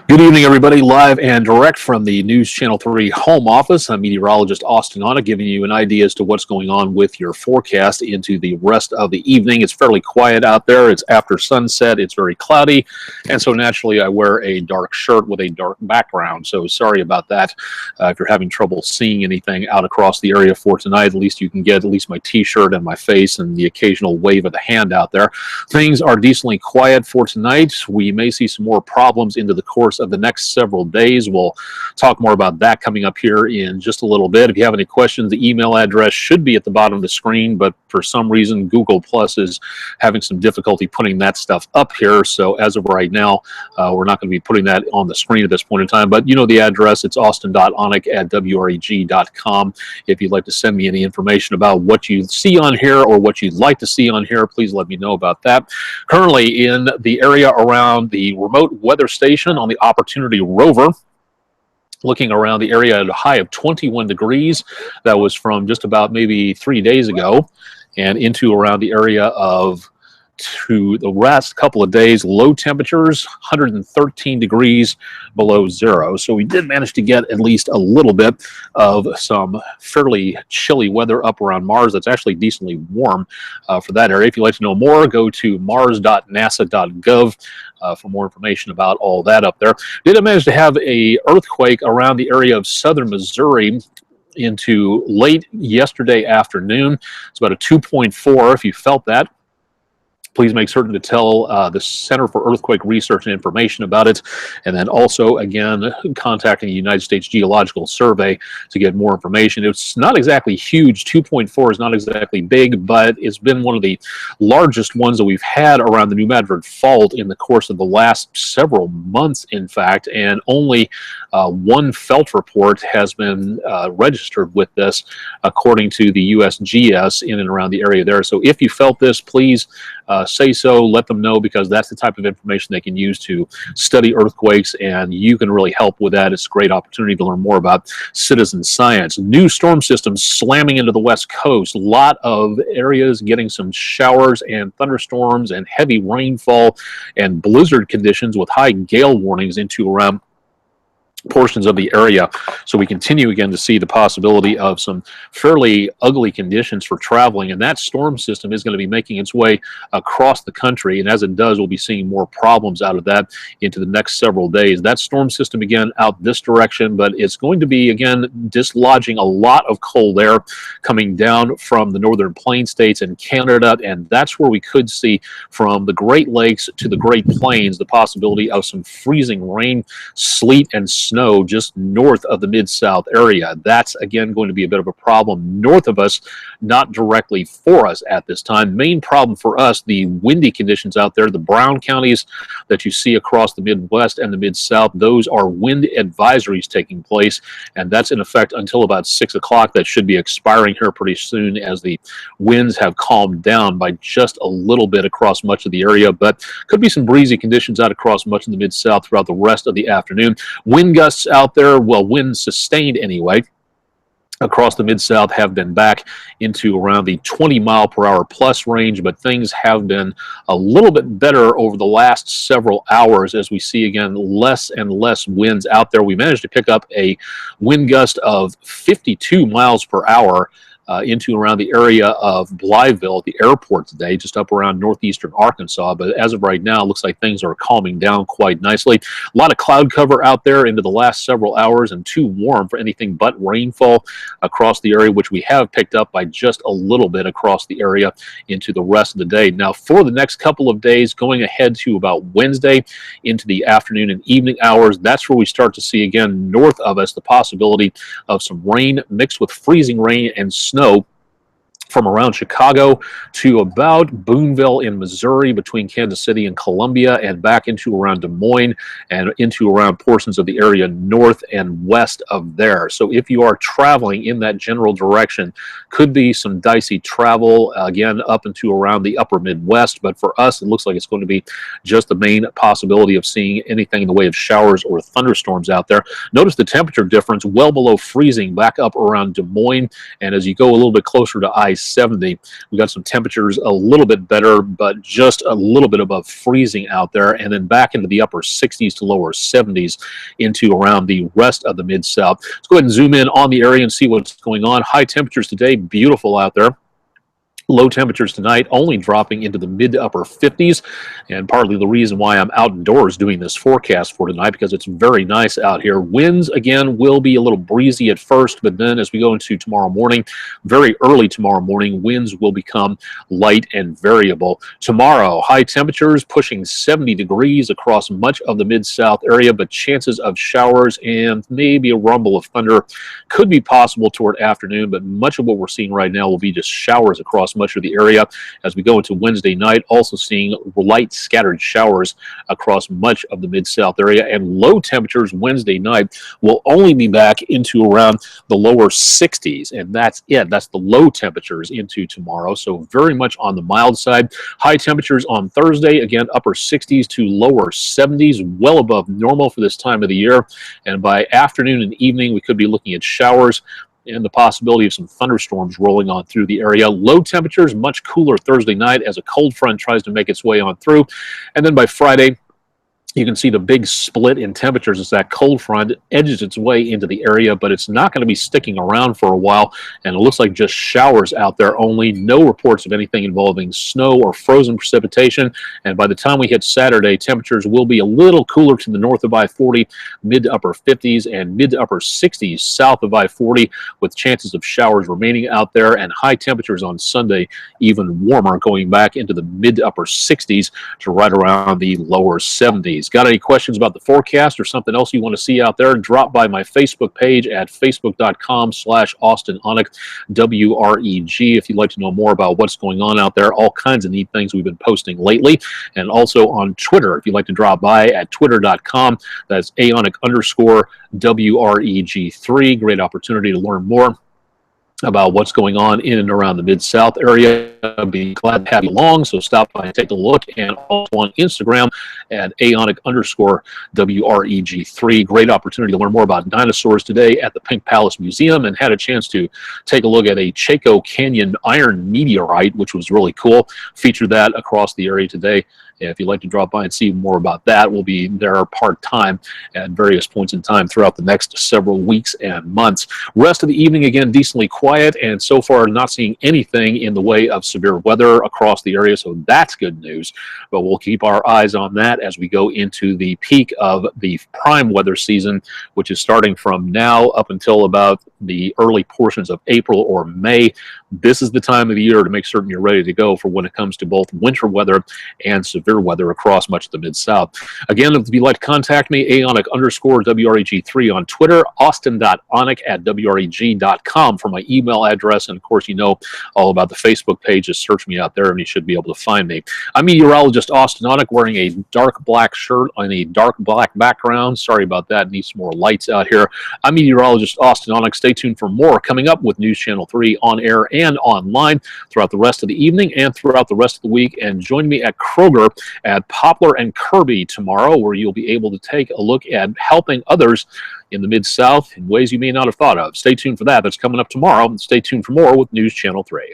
Good evening, everybody. Live and direct from the News Channel 3 home office. I'm meteorologist Austen Onek, giving you an idea as to what's going on with your forecast into the rest of the evening. It's fairly quiet out there. It's after sunset. It's very cloudy. And so naturally, I wear a dark shirt with a dark background. So sorry about that. If you're having trouble seeing anything out across the area for tonight, at least you can get at least my t-shirt and my face and the occasional wave of the hand out there. Things are decently quiet for tonight. We may see some more problems into the course of the next several days. We'll talk more about that coming up here in just a little bit. If you have any questions, the email address should be at the bottom of the screen, but for some reason Google Plus is having some difficulty putting that stuff up here. So as of right now, we're not going to be putting that on the screen at this point in time, but you know the address. It's austin.onek@WREG.com. If you'd like to send me any information about what you see on here or what you'd like to see on here, please let me know about that. Currently in the area around the remote weather station on the Opportunity rover, looking around the area at a high of 21 degrees. That was from just about maybe 3 days ago, and into around the area of to the last couple of days, low temperatures, 113 degrees below zero. So we did manage to get at least a little bit of some fairly chilly weather up around Mars. That's actually decently warm for that area. If you'd like to know more, go to mars.nasa.gov for more information about all that up there. Did manage to have a earthquake around the area of southern Missouri into late yesterday afternoon. It's about a 2.4 if you felt that. Please make certain to tell the Center for Earthquake Research and Information about it. And then also, again, contacting the United States Geological Survey to get more information. It's not exactly huge. 2.4 is not exactly big, but it's been one of the largest ones that we've had around the New Madrid Fault in the course of the last several months, in fact. And only one felt report has been registered with this, according to the USGS in and around the area there. So if you felt this, please say so, let them know, because that's the type of information they can use to study earthquakes, and you can really help with that. It's a great opportunity to learn more about citizen science. New storm systems slamming into the west coast. A lot of areas getting some showers and thunderstorms and heavy rainfall and blizzard conditions with high gale warnings into around portions of the area. So we continue again to see the possibility of some fairly ugly conditions for traveling, and that storm system is going to be making its way across the country, and as it does, we'll be seeing more problems out of that into the next several days. That storm system again out this direction, but it's going to be again dislodging a lot of cold air coming down from the northern plain states and Canada, and that's where we could see from the Great Lakes to the Great Plains the possibility of some freezing rain, sleet, and snow just north of the Mid-South area. That's again going to be a bit of a problem north of us, not directly for us at this time. Main problem for us, the windy conditions out there, the brown counties that you see across the Midwest and the Mid-South, those are wind advisories taking place, and that's in effect until about 6 o'clock. That should be expiring here pretty soon as the winds have calmed down by just a little bit across much of the area, but could be some breezy conditions out across much of the Mid-South throughout the rest of the afternoon. Wind gusts out there, well, wind sustained anyway, across the Mid-South have been back into around the 20-mile-per-hour plus range, but things have been a little bit better over the last several hours as we see, again, less and less winds out there. We managed to pick up a wind gust of 52 miles per hour into around the area of Blytheville at the airport today, just up around northeastern Arkansas. But as of right now, it looks like things are calming down quite nicely. A lot of cloud cover out there into the last several hours, and too warm for anything but rainfall across the area, which we have picked up by just a little bit across the area into the rest of the day. Now, for the next couple of days, going ahead to about Wednesday into the afternoon and evening hours, that's where we start to see again north of us the possibility of some rain mixed with freezing rain and snow from around Chicago to about Boonville in Missouri, between Kansas City and Columbia, and back into around Des Moines and into around portions of the area north and west of there. So if you are traveling in that general direction, could be some dicey travel, again, up into around the upper Midwest. But for us, it looks like it's going to be just the main possibility of seeing anything in the way of showers or thunderstorms out there. Notice the temperature difference well below freezing back up around Des Moines. And as you go a little bit closer to I-70, 70. We got some temperatures a little bit better, but just a little bit above freezing out there, and then back into the upper 60s to lower 70s into around the rest of the Mid-South. Let's go ahead and zoom in on the area and see what's going on. High temperatures today, beautiful out there. Low temperatures tonight only dropping into the mid to upper 50s, and partly the reason why I'm outdoors doing this forecast for tonight, because it's very nice out here. Winds, again, will be a little breezy at first, but then as we go into tomorrow morning, very early tomorrow morning, winds will become light and variable. Tomorrow, high temperatures pushing 70 degrees across much of the Mid-South area, but chances of showers and maybe a rumble of thunder could be possible toward afternoon, but much of what we're seeing right now will be just showers across much of the area. As we go into Wednesday night, also seeing light scattered showers across much of the Mid-South area, and low temperatures Wednesday night will only be back into around the lower 60s, and that's it. That's the low temperatures into tomorrow, so very much on the mild side. High temperatures on Thursday, again, upper 60s to lower 70s, well above normal for this time of the year, and by afternoon and evening, we could be looking at showers and the possibility of some thunderstorms rolling on through the area. Low temperatures, much cooler Thursday night as a cold front tries to make its way on through. And then by Friday, you can see the big split in temperatures as that cold front edges its way into the area, but it's not going to be sticking around for a while, and it looks like just showers out there only. No reports of anything involving snow or frozen precipitation, and by the time we hit Saturday, temperatures will be a little cooler to the north of I-40, mid to upper 50s, and mid to upper 60s south of I-40, with chances of showers remaining out there, and high temperatures on Sunday even warmer, going back into the mid to upper 60s to right around the lower 70s. Got any questions about the forecast or something else you want to see out there? Drop by my Facebook page at facebook.com/Austen Onek, WREG, if you'd like to know more about what's going on out there. All kinds of neat things we've been posting lately. And also on Twitter, if you'd like to drop by at twitter.com. That's _WREG3. Great opportunity to learn more about what's going on in and around the Mid-South area. I'd be glad to have you along, so stop by and take a look. And also on Instagram at @WREG3. Great opportunity to learn more about dinosaurs today at the Pink Palace Museum, and had a chance to take a look at a Chaco Canyon iron meteorite, which was really cool. Featured that across the area today. If you'd like to drop by and see more about that, we'll be there part-time at various points in time throughout the next several weeks and months. Rest of the evening, again, decently quiet, and so far not seeing anything in the way of severe weather across the area, so that's good news. But we'll keep our eyes on that as we go into the peak of the prime weather season, which is starting from now up until about the early portions of April or May. This is the time of the year to make certain you're ready to go for when it comes to both winter weather and severe weather across much of the Mid-South. Again, if you'd like to contact me, @Onek_WREG3 on Twitter, austin.onek@WREG.com for my email address, and of course, you know all about the Facebook page. Just search me out there and you should be able to find me. I'm meteorologist Austen Onek, wearing a dark black shirt on a dark black background. Sorry about that, need some more lights out here. I'm meteorologist Austen Onek. Stay tuned for more coming up with News Channel 3 on air and online throughout the rest of the evening and throughout the rest of the week. And join me at Kroger at Poplar and Kirby tomorrow, where you'll be able to take a look at helping others in the Mid-South in ways you may not have thought of. Stay tuned for that. That's coming up tomorrow. And stay tuned for more with News Channel 3.